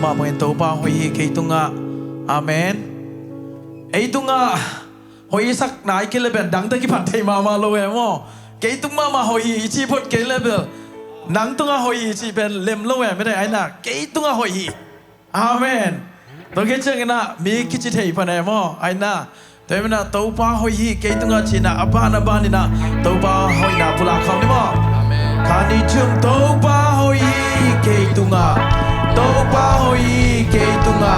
ma mo ento pa hoi hi ke tunga amen ei tunga hoi sak nai ke le ben dang ta ki phat thei ma lo e mo ke tunga ma hoi hi chi phot ke le bel nang tunga hoi hi chi ben lem lo e me dai ai na ke tunga hoi hi amen to ke chang na mi ki chi thei pa ne mo ai naแต่เมื่อตัวป้าหอยเกตุงอาชีนะอาบ้านนี่นะตัวป้าหอยนะพุลาเขานี่มั้งคานิจุมตัวป้าหอยเกตุงอาตัวป้าหอยเกตุงอา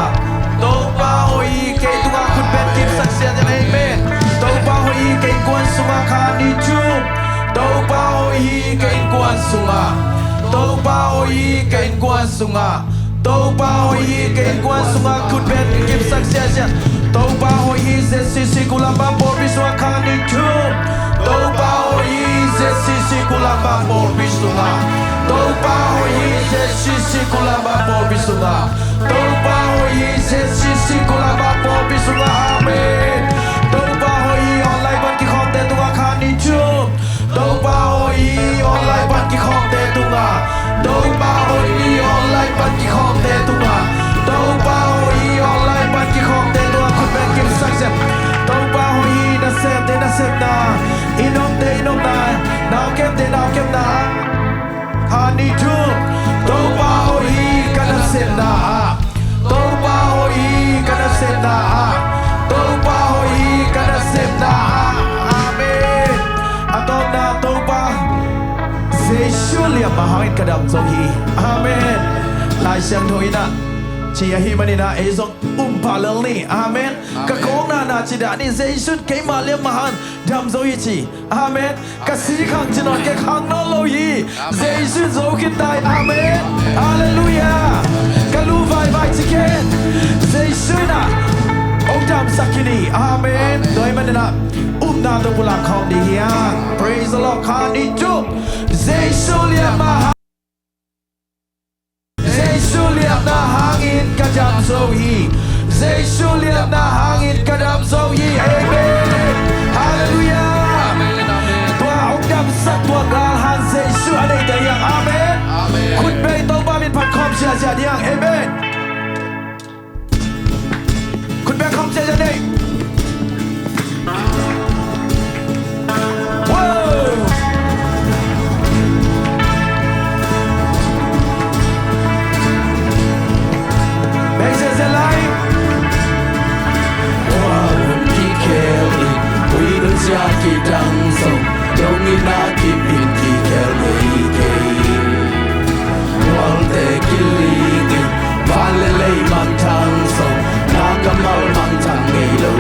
ตัวป้าหอยเกตุงอาคุณเป็นกิฟต์สักเสียจะเอเมนตัวป้าหอยเกกวนสุงาคานิจุมตัวป้าหอยเกกวนสุงาตัวป้าหอยเกกวนสุงาตัวป้าหอยเกกวนสุงาคุณเป็นกิฟต์สักเสียจะตัวป้าหอยเซซิซิกุลาบาบอริสุอาคานิจุมตัวป้าหอยเซซิซิกุลาบาบอริสุอาตัวป้าหอยเซซิซิกุลาบาบอริสุอาตัวป้าหอยเซซิซิกุลาบาบอริสุอาอาเมนตัวป้าหอยออนไลน์บันกิคอมเตตุอาคานิจุมตัวป้าหอยออนไลน์บันกิคอมเตตุอาตัวป้าหอยออนไลน์บันกิคอมเตตุอาตัวป้าหอยออนไลน์บันกิคอมเตตุอาคุณเป็นกิฟต์สักเซตตัวป้าหอยน่าเซฟเดน่าเซฟนาอินอมเดอินอมนานาเก็บเดนาเก็บนาคานิจุมตัวป้าหอยกันน่าเซฟนาตัวป้าหอยกันน่าเซฟนาตัวป้าหอยกันน่าเซฟนาอาเมนอาตอมนาตัวป้าเซชูเลียมาหายกระดับโซฮีอาเมนลายเสียงถอยนะเชียร์ฮิมันนี่นะเอซงพาเลงนี่อาเมนกะโคงนาจิดานี่เซชุดเกมาเลียมาหันดำโซฮีชีอาเมนกะสีขังจินอนแกขังนอโลฮีเซชุดโซกิตายอาเมนฮาเลลูยากะลูไวจิเกนเซชุดนะองค์ดำสักกินีอาเมนโดยมันนี่นะนาตัวบุลาคอมดีเฮีย Praise the Lord คานิจุเซชูเลียมาเซชูเลียนาหางอินกระดับโซฮีเซชูเลียนาหางอินกระดับโซฮีเอเมนฮาเลลูยาตัวองค์ดำสักตัวกลางหันเซชูอะไรแต่ยังอาเมนคุณเบย์ตัวบามินพัดคอมเชียร์เชียร์ยังเอเมนคุณเบย์คอมเชียร์ยังki dang song dong ina ki pin ki kel nei ke wal te ki ling vale lei man tang song na kamal man tang nei lo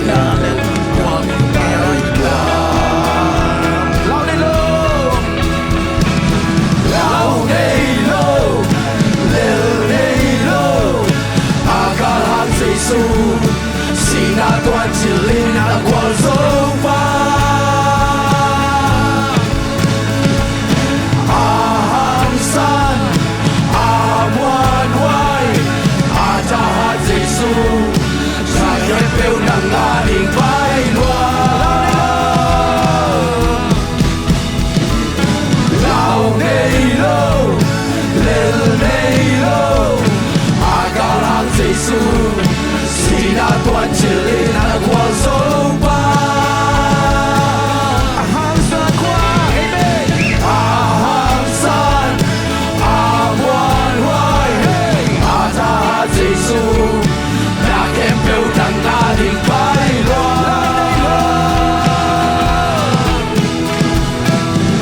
나는 왕따이다 라우네로 라우네로 레레로 아가한 세수 Sinatuan cilin akwal sopa Ahangsan Amuan wai Ajahat Jesu Sakit peu nang aning bailwa Lau neilo Lel neilo Agarang Jesu Sinatuan cilin akwal sopa Ahangsan kwa amen Ahangsan Amuan wai Ajahat Jesu Nakempeu nang ating bailwa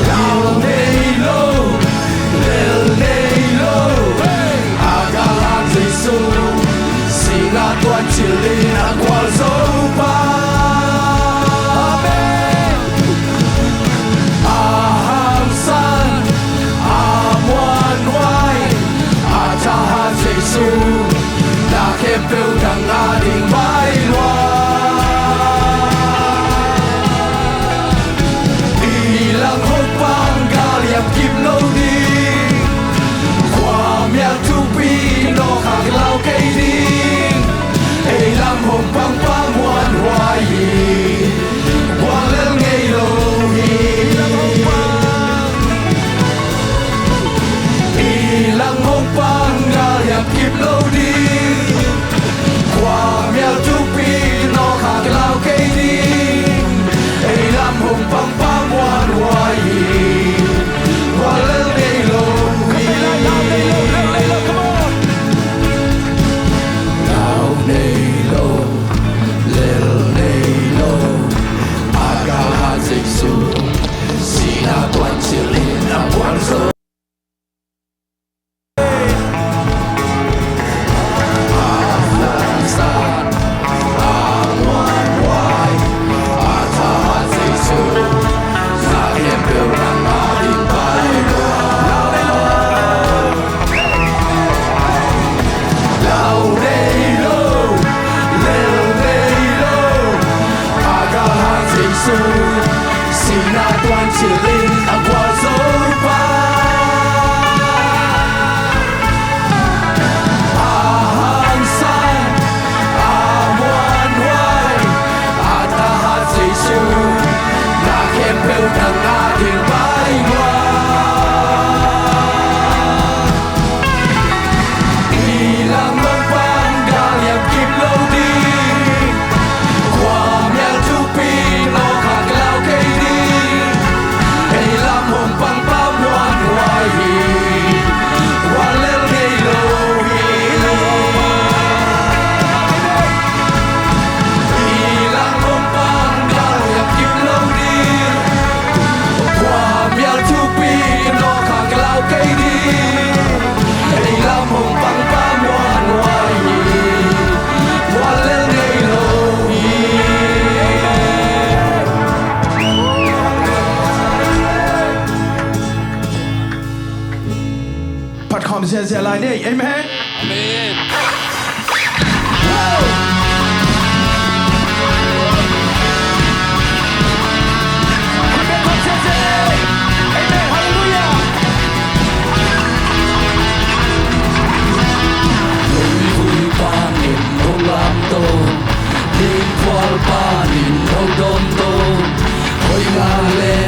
Lau neilo Lel neilo Agarang Jesu Sinatuan cilin akwal sopa Amen Ahangsan Amuan wai Ajahat Jesu Nakempeu nang ating bailwa Ilang hopang galiam kimlodi Qua miang tupi no khang lao cây đi Ê lam hồng băng ba muan hoa yi Quang lên ngay lâu hi Ilang hồng băng galiam kimlodi Qua miang tupi no khang lao cây đi Ê lam hồng băng ba muan hoa yi Quang lên ngay lâu hi Lao neilo, lel neilo, agahat Jesu, sinatuan cilin akwal sopa. Ahangsan, amuan wai, ajahat Jesu, nakempeu nang ating bailwa. Lau neilo, lel neilo, agahat Jesu, sinatuan cilin akwal sopa. Ahangsan, amuan wai, ajahat Jesu, nakempeu nang ating bailwa. Ilang mong galiam kimlodi Qua miang tupi no khang lao cây đi Ê lam hồng băng ba muan hoa hi Qua lel ngay lâu hi Ilang mong galiam kimlodi Qua miang tupi no khang lao cây đi Ê lam hồng băng ba muan hoa hi Qua lel ngay lâu hi Pat khom xe xe lại đi, amen Amen. Amen, khom xe xe amen, hallelujah Vui vui panin nâu lam tô, Linh qual panin nâu đom tô, Hoi ngà lê,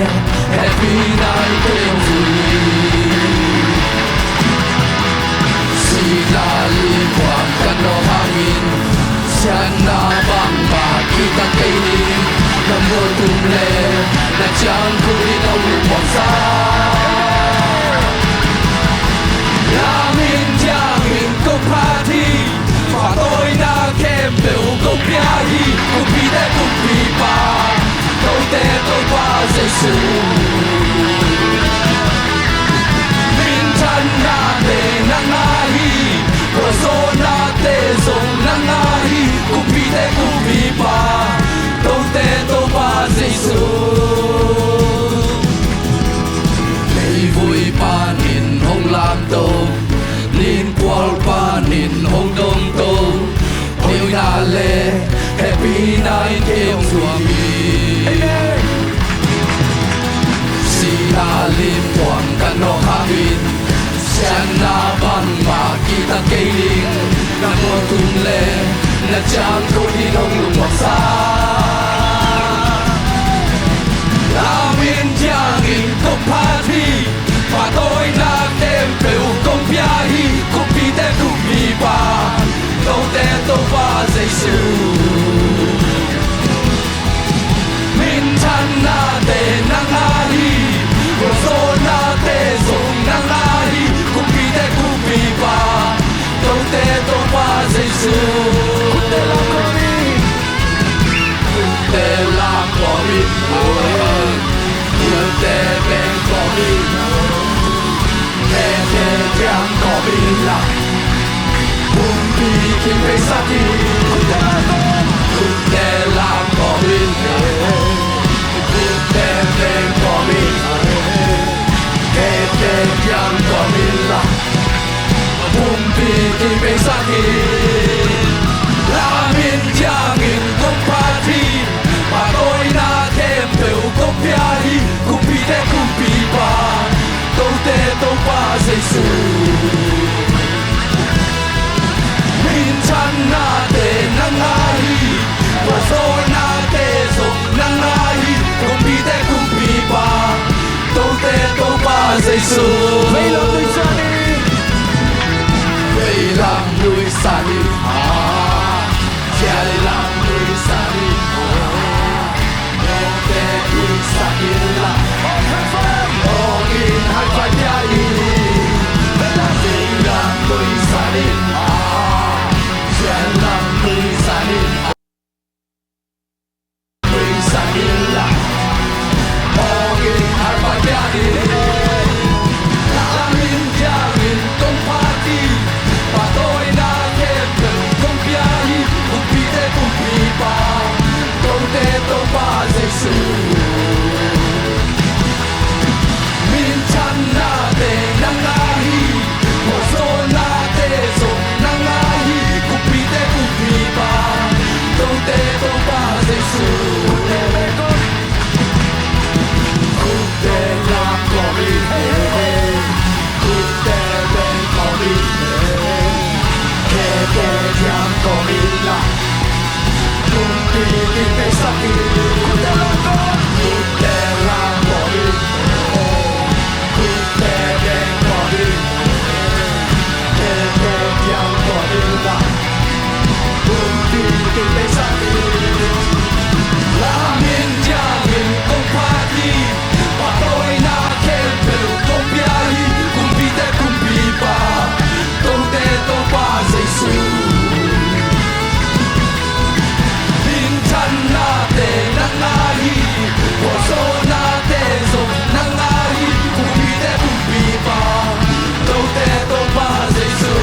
happy night kêu vui. Sila lim quang kan no hangin, Sian na bang ba kita kainin, Nam mo tum le, Na chang kuri nâu quang sa. Lamin giang hình công party Và tôi đã kèm biểu công bia hi Công bì đế công bì bà Tôi tê tôi qua dây sư Minh chân na tê nang na hi Rồi dô na tê dông nang na hi Công bì đế công bì bà Hain kem suami Silalim tuang kano hangin Siang na bang makita kailing Namo tunle na diyang ko hinong lumasa Amin diyangin ko pati Patoy na tempel kong biyahi Kupite kupipa Đâu te tô ba dây sư Min chan na te nang ahi Roso na te song nang ahi Kupite kupipa Đâu te tô ba dây sư Te lang ko min Te ben ko min Te jang ko min la Bumpi king pe saki Te lang ko min Te ben ko min Te jang ko min la Bumpi king pe saki Lamin jangin kong pati Patoy na tempel kong biyahi Kupite kupipa Đâu te đâu pa dây sư Min chan na te nang ahi Paso na te song nang ahi Kupite kupipa Đâu te đâu pa dây sư Vây lòng núi sa đi Vây lòng núi sa đi Chia lòng núi sa đi Đâu te núi sa đi la Ong in hai phải bia đi Vây lòng núi sa đi Chia lòng núi sa đi Núi sa đi la Ong in hai phải bia đi Lamin jangin kong pati Patoy na tempel kong biyahi Kupite kupipa Đâu te đâu pa dây sư Min chan na te nang ahi Hoso na te song nang ahi Kupite kupipa Đâu te đâu pa dây sư Kupte lang ko min Kupte ben ko min Kete jang ko min la Kumpi king pe saki Kupte lang ko min Kupte ben ko min Kete jang ko min la Kumpi king pe saki Lamin jangin kong pati Patoy na tempel kong biyahi Kupite kupipa Đâu te đâu pa dây sư Min chan na te nang ahi Hoso na te song nang ahi Kupite kupipa Đâu te đâu pa dây sư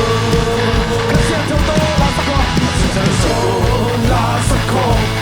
Kasi ang totoo, basta ko Sa so la sa ko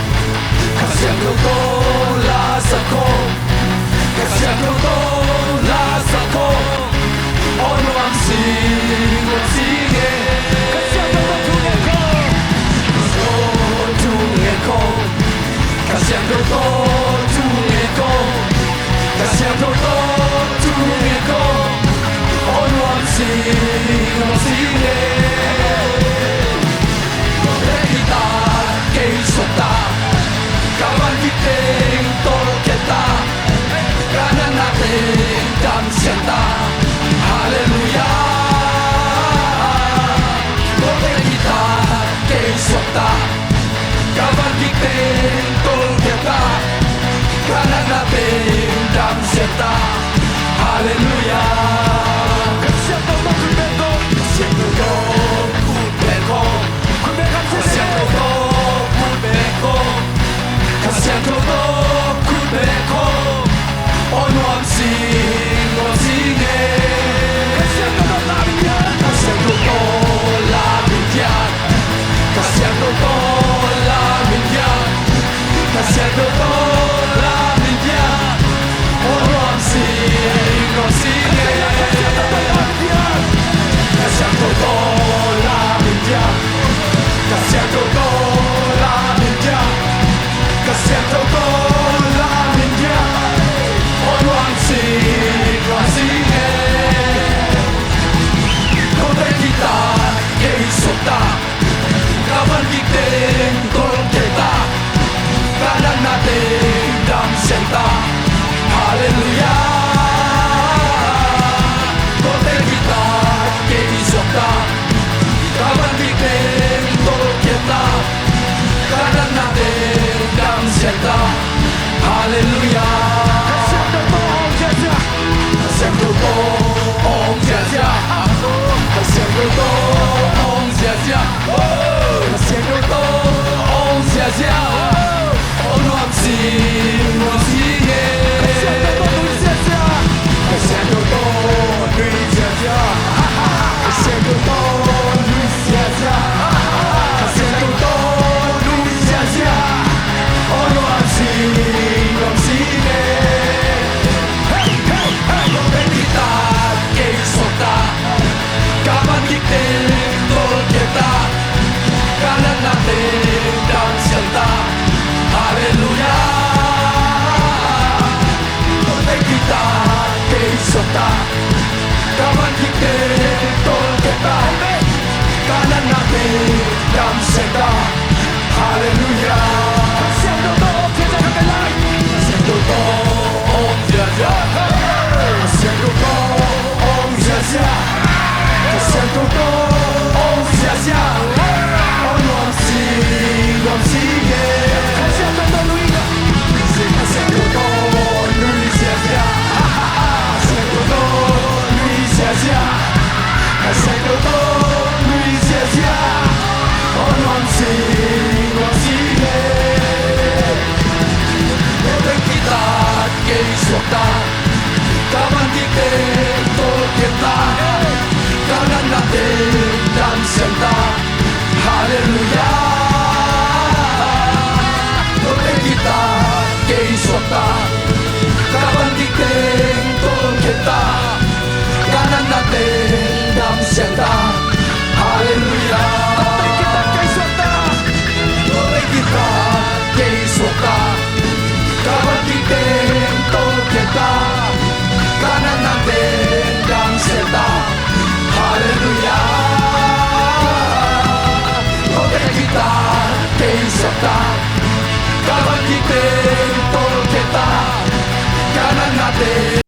natin.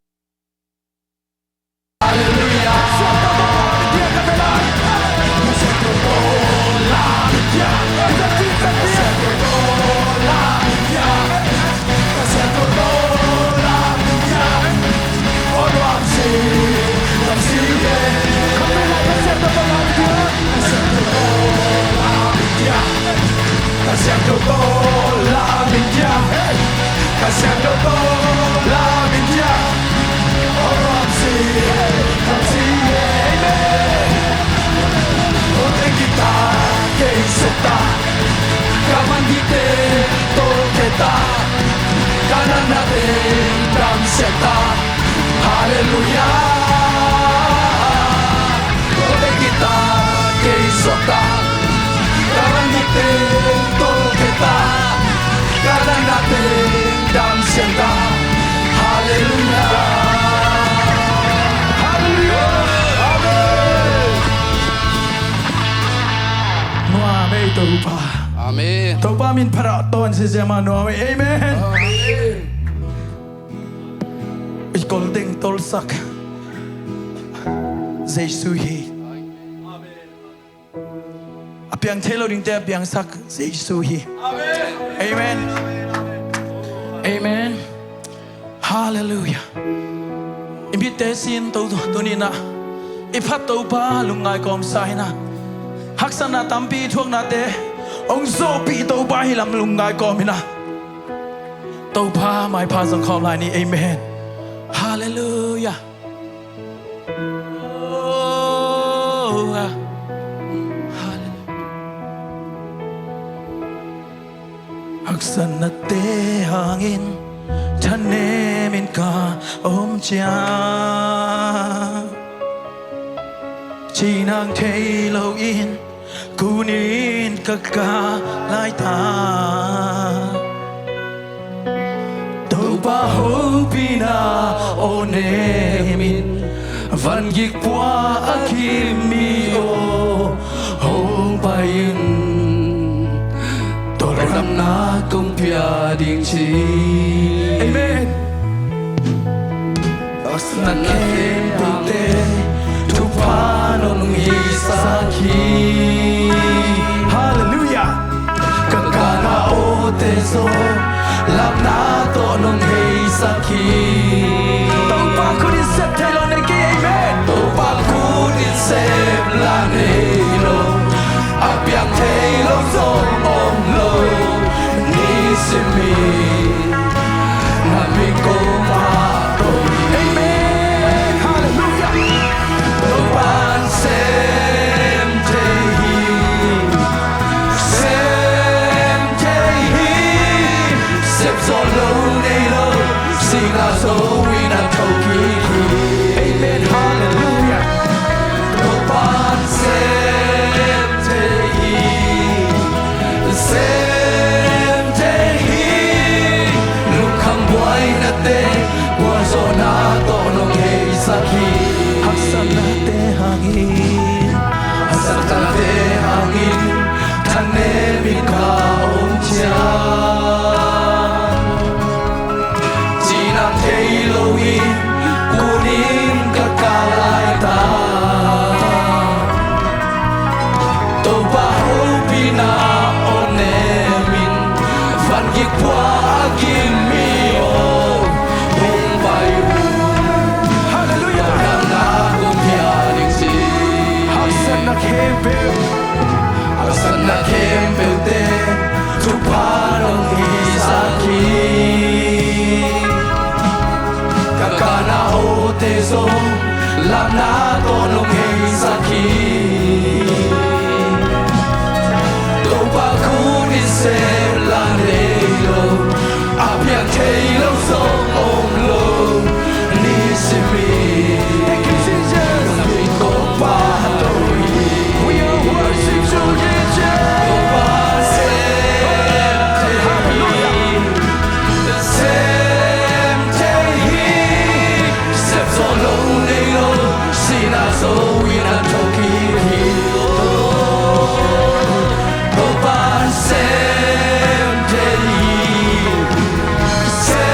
Hallelujah. Kasihkan tolak minyak, kasihkan tolak minyak. Orang kasih, amen. Untuk kita kesota, kaman kita kita, kanan natin dan seta. Haleluya. Untuk kita kesota, kaman kita kita, kanan natin dan seta. Haleluya. Haleluya. Amen. Noa mei topa. Amen. Topa min para ton si jama noa mei. Amen. Amen. Ich golding tolsak. Giêsu hi. Apiang tailoring te apiang sak Giêsu hi. Amen. Amen. Hallelujah. Invitation to tunina. Iphat to pa lungai kom sai na. Haksana tampi thuak na te. Ong zo pi to pa hilam lungai kom hina. To pa mai pa sang khom lai ni. Amen. Hallelujah. Oh. Haksana te hangin Tanemin ka cha Chinang thay lâu in Kunin ka lai ta Đâu ba hô pina o nemin Van gik qua akimi o Hong bayin Ram na công pia đình chi. Amen. Asna kem te tu panon isaki. Hallelujah. Kakana o te so lam na to nong isaki. Tau pa kunin sep tailon negi. Amen. Tau pa kunin sep la nelo. Apiang tailon so om lo. Simi nami ko mato. Amen. Hallelujah. Tuhan sem tehi sep solo nelo singa so wina toki. Amen. Hallelujah. Tuhan sem tehi Haksana te hangin Haksana te hangin Tanemin ka cha Chinang tailoin Kunin ka kalay ta Toba hopina onemin Van gikwa agimi o Haksana kempel te tu parong isaki Kakana o te so lam na tolong isaki Topa kunin se la nelo Apiang tailo so om lo Nisimi Thank you Jesus Nami ko pahatoy We are worship to Jesus. Sem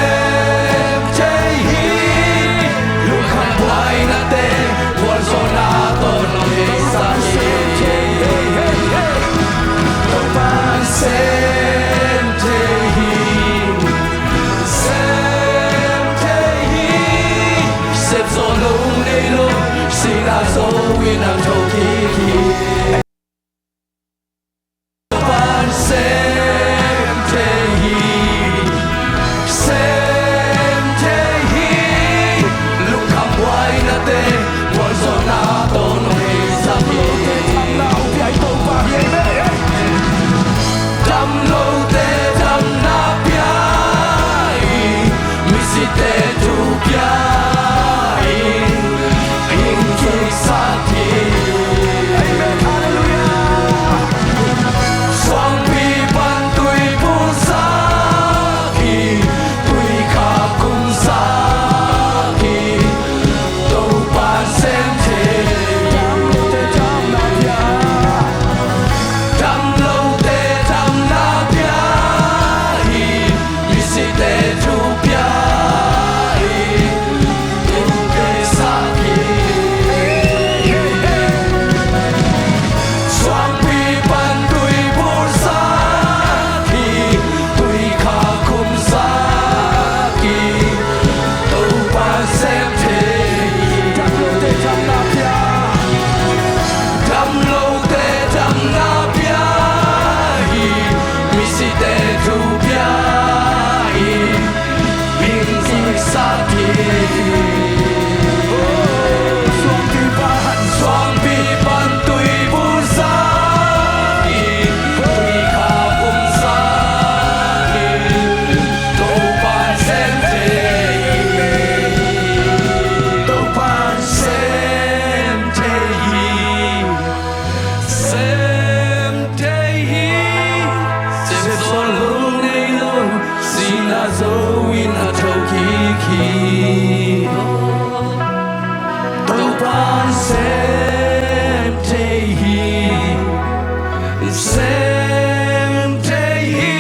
Sem te hi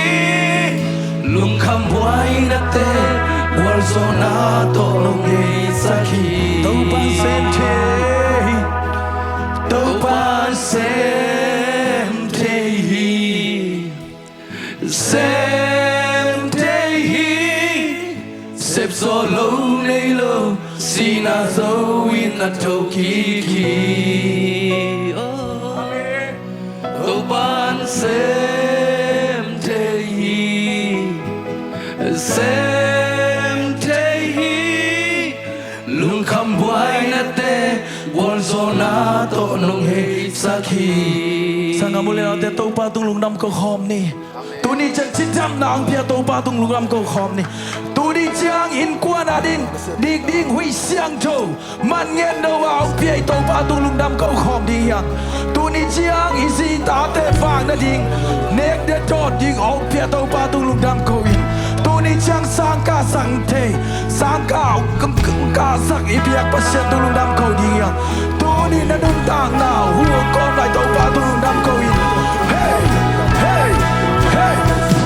lung kham boy na te wal zona to nong hei sakhi tàu pan xem thế tàu pan sem te hi sem te hi sep so lo nei lo sina zo in na to ki ki tàu pan sem te hi sem te hi lung kham boy na te wal zona to nong hei sakhi sang amule na te tàu pa tung lung nam ko khom ni tu ni chân chín trăm nang pia tàu pa tung lung nam ko khom ni tu ni chang in qua na din dik ding hui siang châu man ngen đâu ao pia tàu pa tung lung nam ko khom đi hiang tu ni chang in si ta te phang na ding nek de dot ding ao pia tàu pa tung lung nam ko in tu ni chang sang ka sang te sang ka kum kum ka sak i piak pa sia tung lung nam ko đi hiang tu ni na dum tang nào huo con lại tàu pa tung lung nam ko in hey hey hey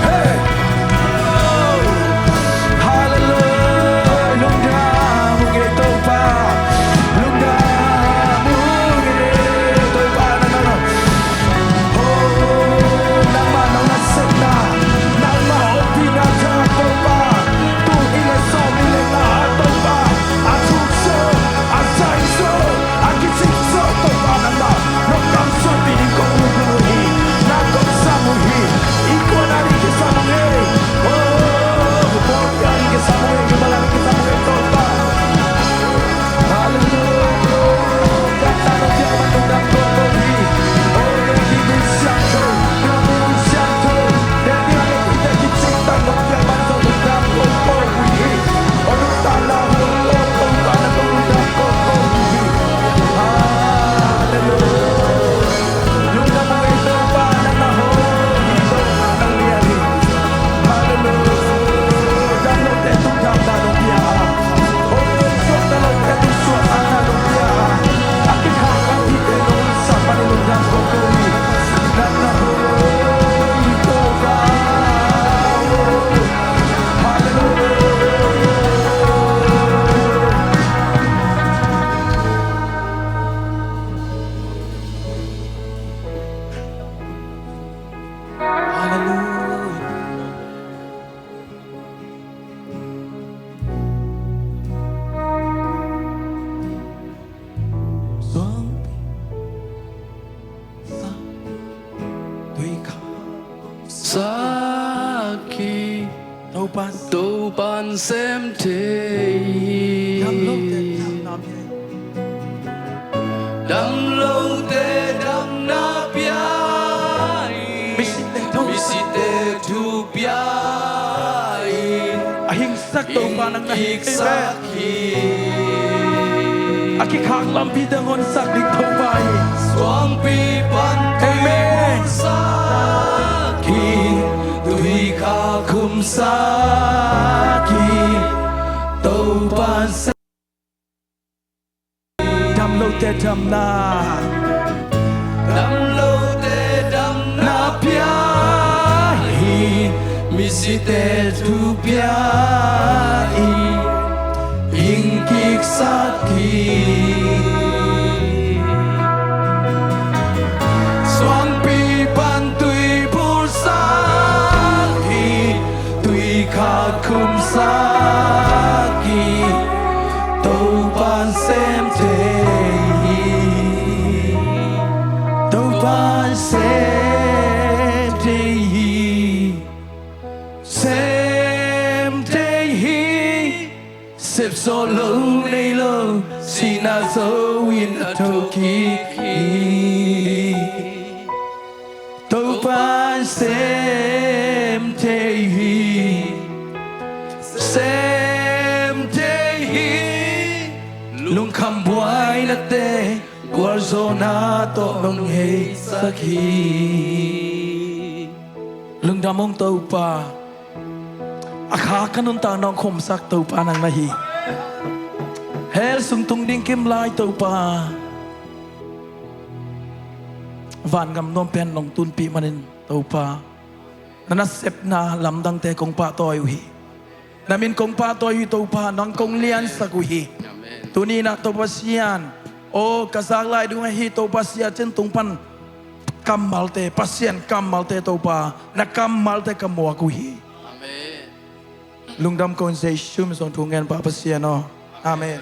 hey hallelujah lung da mu ge tàu pa lung da mu ge tàu pa na na oh nang ma nang na set na nang ma opi na cha tàu pa tu ile so ile na tàu pa a chu so a sai so a ki sik so tàu pa nang ma nong kam so pi ni ko mu ko hi na ko sa mu hi i ko na ni ki sa mu he oh ko ya ni ki sa mu he ki bala ni ki sa mu he tàu pa hallelujah ta ta no ti ma nong dam ko ko hi oh ye ki mi sa cho no mi sa cho de ni ai ki te ki sik ta no ti ma nong dam ko ko hi oh no ta la ho lo ko ta na nong dam ko ko hi hallelujah lung dam mo e tàu pa na na ho hi to nang lia hi hallelujah dam lo te tu dam da no pia oh no so ta lo te tu so ana no pia akin ha ka ti te no sa pa ni lung dam ko ko hi na na ho hi to ka hallelujah Xuân sa tùy khả sakhi tàu pan tàu pan sem te tham lâu te tham nam ye đam lâu te đam na pia mi si te thâu mi si te tu pia ahing sak tàu pan ang nahi ik sakhi aki khang lam pi dangon sak dik tàu pai Swang pi pan Amen. sakhi tui kha khum sakhi tàu pan sem tham lâu te tham na đam lâu te đam na pia mi si te tu pia in kik sakhi Swang pi pan tui pur sakhi tui kha khum sakhi tàu pan sem te tàu pan sem te sem te sep so lo nei lo sina zo in a toki tàu pan sem te sem te lung kham boy na te gwar zona to nong hei sakhi lưng đam ông tàu pa akha kanun ta nong khom sak tàu pa nang nahi hel sung tung ding kim lai tàu pa van gam nom pen long tun pi manin to pa nana sep na lam dang te kong pa toy hi namin kong pa toy to pa nang kong lian sa kuhi tuni na to pasian o kasaklay du hi to pasia chen tung pan kam malte pasien kam malte to pa na kam malte kamwa kuhi Amen. lungdam kon say shum song thungen pa pasien no amen